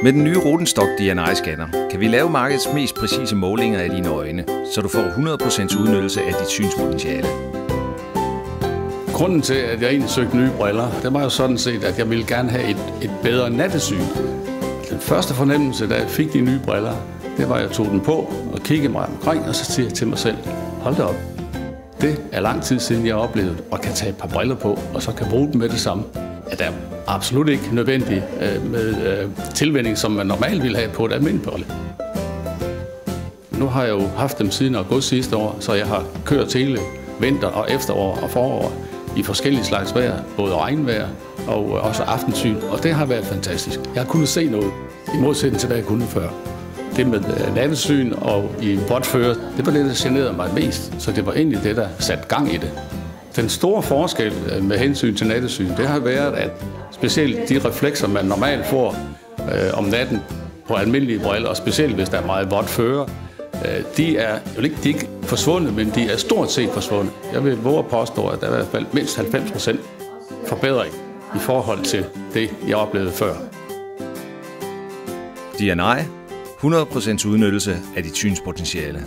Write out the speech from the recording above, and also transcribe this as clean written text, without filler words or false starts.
Med den nye Rodenstock DNI-scanner kan vi lave markedets mest præcise målinger af dine øjne, så du får 100% udnyttelse af dit synspotentiale. Grunden til, at jeg egentlig søgte nye briller, det var jo sådan set, at jeg ville gerne have et bedre nattesyn. Den første fornemmelse, da jeg fik de nye briller, det var, at jeg tog den på og kiggede mig omkring, og så siger jeg til mig selv, hold da op. Det er lang tid siden, jeg oplevede at kan tage et par briller på, og så kan bruge dem med det samme. Det er absolut ikke nødvendigt med tilvænning, som man normalt ville have på et almindeligt brille. Nu har jeg jo haft dem siden august sidste år, så jeg har kørt hele vinter og efterår og forår i forskellige slags vejr, både regnvejr og også aftensyn, og det har været fantastisk. Jeg har kunnet se noget, i modsætning til hvad jeg kunne før. Det med nattesyn og i båtfører, det var det, der generede mig mest, så det var egentlig det, der satte gang i det. Den store forskel med hensyn til nattesyn, det har været, at specielt de reflekser, man normalt får om natten på almindelige briller, og specielt hvis der er meget vådt føre, de er jo ikke forsvundet, men de er stort set forsvundet. Jeg vil våge at påstå, at der er i hvert fald mindst 90% forbedring i forhold til det, jeg oplevede før. DNI. 100% udnyttelse af dit synspotentiale.